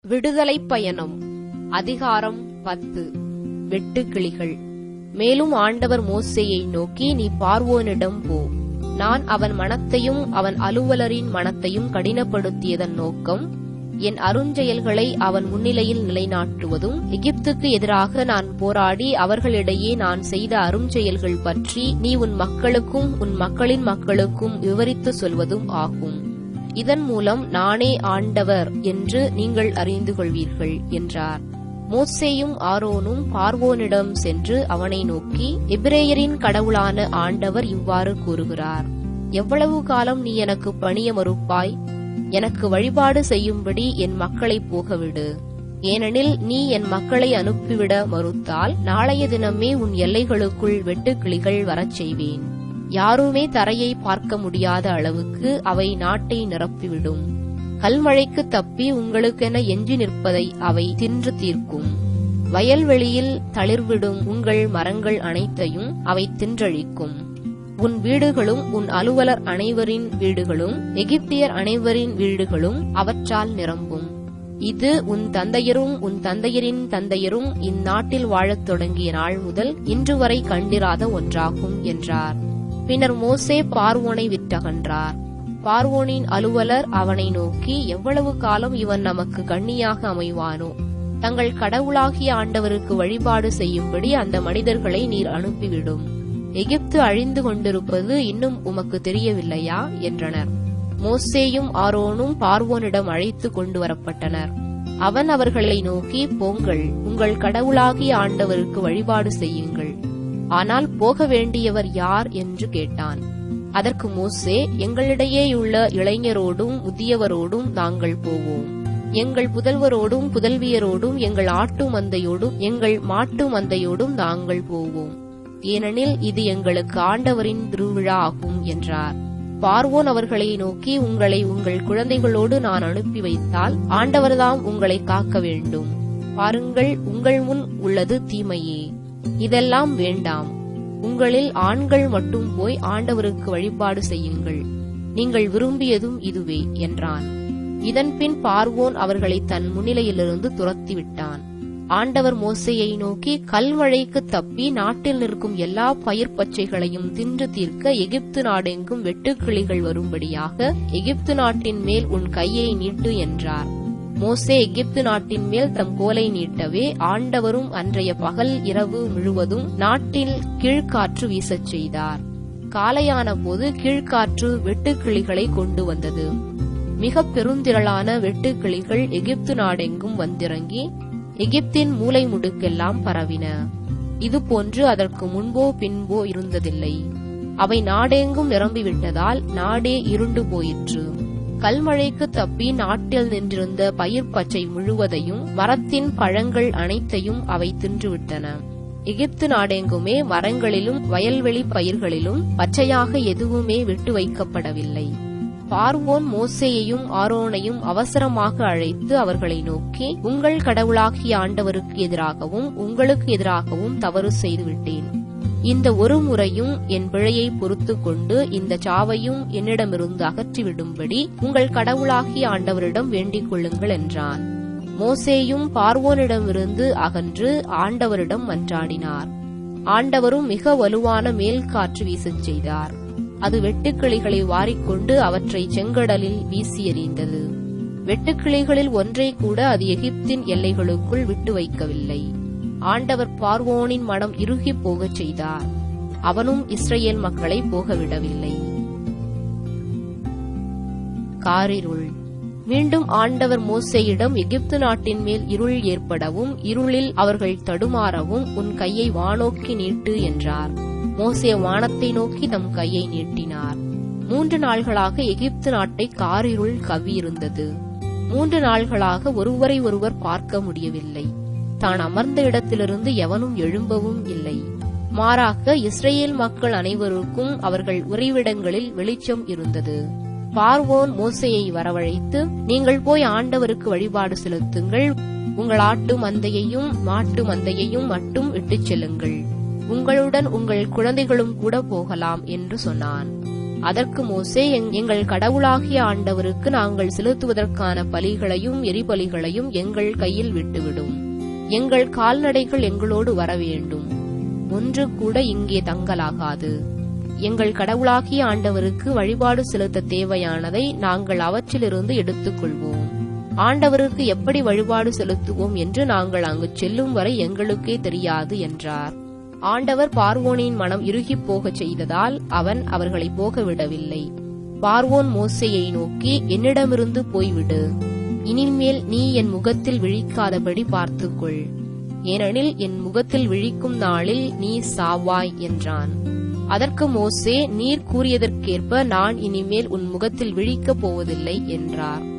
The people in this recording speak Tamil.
விடுதலைப் பயணம். அதிகாரம் 10. வெட்டுக்கிளிகள். மேலும் ஆண்டவர் மோசேயை நோக்கி, நீ பார்வோனிடம் போ. நான் அவன் மனத்தையும் அவன் அலுவலரின் மனத்தையும் கடினப்படுத்தியதன் நோக்கம், என் அருஞ்செயல்களை அவன் முன்னிலையில் நிலைநாட்டுவதும், எகிப்துக்கு எதிராக நான் போராடி அவர்களிடையே நான் செய்த அருஞ்செயல்கள் பற்றி நீ உன் மக்களுக்கும் உன் மக்களின் மக்களுக்கும் விவரித்துச் சொல்வதும் ஆகும். இதன் மூலம் நானே ஆண்டவர் என்று நீங்கள் அறிந்து கொள்வீர்கள் என்றார். மோசேயும் ஆரோனும் பார்வோனிடம் சென்று அவனை நோக்கி, எபிரேயரின் கடவுளான ஆண்டவர் இவ்வாறு கூறுகிறார், எவ்வளவு காலம் நீ எனக்கு பணிய மறுப்பாய்? எனக்கு வழிபாடு செய்யும்படி என் மக்களை போகவிடு. ஏனெனில் நீ என் மக்களை அனுப்பிவிட மறுத்தால் நாளைய தினமே உன் எல்லைகளுக்குள் வெட்டுக்கிளிகள் வரச் செய்வேன். யாருமே தரையை பார்க்க முடியாத அளவுக்கு அவை நாட்டை நிரப்பிவிடும். கல்மழைக்கு தப்பி உங்களுக்கென எஞ்சி நிற்பதை அவை தின்று தீர்க்கும். வயல்வெளியில் தளிர்விடும் உங்கள் மரங்கள் அனைத்தையும் அவை தின்றழிக்கும். உன் வீடுகளும் உன் அலுவலர் அனைவரின் வீடுகளும் எகிப்தியர் அனைவரின் வீடுகளும் அவற்றால் நிரம்பும். இது உன் தந்தையரும் உன் தந்தையரின் தந்தையரும் இந்நாட்டில் வாழத் தொடங்கிய நாள் முதல் இன்று வரை கண்டிராத ஒன்றாகும் என்றார். பின்னர் மோசே பார்வோனை விட்டகன்றார். பார்வோனின் அலுவலர் அவனை நோக்கி, எவ்வளவு காலம் இவன் நமக்கு கண்ணியாக அமைவானோ? தங்கள் கடவுளாகிய ஆண்டவருக்கு வழிபாடு செய்யும்படி அந்த மனிதர்களை நீர் அனுப்பிவிடும். எகிப்து அழிந்து கொண்டிருப்பது இன்னும் உமக்கு தெரியவில்லையா என்றனர். மோசேயும் ஆரோனும் பார்வோனிடம் அழைத்து கொண்டு வரப்பட்டனர். அவன் அவர்களை நோக்கி, போங்கள், உங்கள் கடவுளாகிய ஆண்டவருக்கு வழிபாடு செய்யுங்கள். ஆனால் போக வேண்டியவர் யார் என்று கேட்டான். அதற்கு மோசே, எங்களிடையேயுள்ள இளைஞரோடும் முதியவரோடும் நாங்கள் போவோம். எங்கள் புதல்வரோடும் புதல்வியரோடும் எங்கள் ஆட்டு மந்தையோடும் எங்கள் மாட்டு மந்தையோடும் நாங்கள் போவோம். ஏனெனில் இது எங்களுக்கு ஆண்டவரின் திருவிழா ஆகும் என்றார். பார்வோன் அவர்களை நோக்கி, உங்களை உங்கள் குழந்தைகளோடு நான் அனுப்பி வைத்தால் ஆண்டவர்தாம் உங்களை காக்க வேண்டும். பாருங்கள், உங்கள் முன் உள்ளது தீமையே. இதெல்லாம் வேண்டாம். உங்களில் ஆண்கள் மட்டும் போய் ஆண்டவருக்கு வழிபாடு செய்யுங்கள். நீங்கள் விரும்பியதும் இதுவே என்றான். இதன்பின் பார்வோன் அவர்களை தன் முன்னிலையிலிருந்து துரத்திவிட்டான். ஆண்டவர் மோசேயை நோக்கி, கல்மழைக்கு தப்பி நாட்டில் நிற்கும் எல்லா பயிர் பச்சைகளையும் தின்று தீர்க்க எகிப்து நாடெங்கும் வெட்டுக்கிளிகள் வரும்படியாக எகிப்து நாட்டின் மேல் உன் கையை நீட்டு என்றார். மோசே எகிப்து நாட்டின் மேல் தம் கோலை நீட்டவே ஆண்டவரும் அன்றைய பகல் இரவு முழுவதும் நாட்டில் கீழ்காற்று வீசச் செய்தார். காலையான போது கீழ்காற்று வெட்டுக்கிளிகளை கொண்டு வந்தது. மிக பெருந்திரளான வெட்டுக்கிளிகள் எகிப்து நாடெங்கும் வந்திறங்கி எகிப்தின் மூலை முடுக்கெல்லாம் பரவின. இதுபோன்று அதற்கு முன்போ பின்போ இருந்ததில்லை. அவை நாடெங்கும் நிரம்பிவிட்டதால் நாடே இருண்டு போயிற்று. கல்மழைக்கு தப்பி நாட்டில் நின்றிருந்த பயிர் பச்சை முழுவதையும் மரத்தின் பழங்கள் அனைத்தையும் அவை தின்றுவிட்டன. எகிப்து நாடெங்குமே மரங்களிலும் வயல்வெளி பயிர்களிலும் பச்சையாக எதுவுமே விட்டு வைக்கப்படவில்லை. பார்வோன் மோசேயையும் ஆரோனையும் அவசரமாக அழைத்து அவர்களை நோக்கி, உங்கள் கடவுளாகிய ஆண்டவருக்கு எதிராகவும் உங்களுக்கு எதிராகவும் தவறு செய்துவிட்டேன். இந்த ஒரு முறையும் என் பிழையை பொறுத்து கொண்டு இந்த சாவையும் என்னிடமிருந்து அகற்றிவிடும்படி உங்கள் கடவுளாகிய ஆண்டவரிடம் வேண்டிக் கொள்ளுங்கள் என்றான். மோசேயும் பார்வோனிடமிருந்து அகன்று ஆண்டவரிடம் மன்றாடினார். ஆண்டவரும் மிக வலுவான மேல் காற்று வீசச் செய்தார். அது வெட்டுக்கிளிகளை வாரிக்கொண்டு அவற்றை செங்கடலில் வீசி எறிந்தது. வெட்டுக்கிளிகளில் ஒன்றை கூட அது எகிப்தின் எல்லைகளுக்குள் விட்டு வைக்கவில்லை. ஆண்டவர் பார்வோனின் மனம் இறுகி போகச் செய்தார். அவனும் இஸ்ரேல் மக்களை போகவிடவில்லை. காரிருள். மீண்டும் ஆண்டவர் மோசேயிடம், எகிப்து நாட்டின் மேல் இருள் ஏற்படவும் இருளில் அவர்கள் தடுமாறவும் உன் கையை வானோக்கி நீட்டு என்றார். மோசே வானத்தை நோக்கி தம் கையை நீட்டினார். 3 நாள்களாக எகிப்து நாட்டை காரிருள் கவ்வியிருந்தது. 3 நாள்களாக ஒருவரை ஒருவர் பார்க்க முடியவில்லை. தான் அமர்ந்த இடத்திலிருந்து எவனும் எழும்பவும் இல்லை. மாறாக இஸ்ரேல் மக்கள் அனைவருக்கும் அவர்கள் உறைவிடங்களில் வெளிச்சம் இருந்தது. பார்வோன் மோசேயை வரவழைத்து, நீங்கள் போய் ஆண்டவருக்கு வழிபாடு செலுத்துங்கள். உங்கள் ஆட்டு மந்தையையும் மாட்டு மந்தையையும் மட்டும் விட்டுச் செல்லுங்கள். உங்களுடன் உங்கள் குழந்தைகளும் கூட போகலாம் என்று சொன்னான். அதற்கு மோசே, எங்கள் கடவுளாகிய ஆண்டவருக்கு நாங்கள் செலுத்துவதற்கான பலிகளையும் எரிபலிகளையும் எங்கள் கையில் விட்டுவிடும். எங்கள் கால்நடைகள் எங்களோடு வர வேண்டும். ஒன்று கூட இங்கே தங்கலாகாது. எங்கள் கடவுளாகிய ஆண்டவருக்கு வழிபாடு செலுத்த தேவையானதை நாங்கள் அவற்றிலிருந்து எடுத்துக்கொள்வோம். ஆண்டவருக்கு எப்படி வழிபாடு செலுத்துவோம் என்று நாங்கள் அங்கு செல்லும் வரை எங்களுக்கே தெரியாது என்றார். ஆண்டவர் பார்வோனின் மனம் இறுகிப் போகச் செய்ததால் அவன் அவர்களை போக விடவில்லை. பார்வோன் மோசேயை நோக்கி, என்னிடமிருந்து போய்விடு. இனிமேல் நீ என் முகத்தில் விழிக்காதபடி பார்த்துக்கொள். ஏனெனில் என் முகத்தில் விழிக்கும் நாளில் நீ சாவாய் என்றான். அதற்கு மோசே, நீர் கூறியதற்கேற்ப நான் இனிமேல் உன் முகத்தில் விழிக்கப் போவதில்லை என்றார்.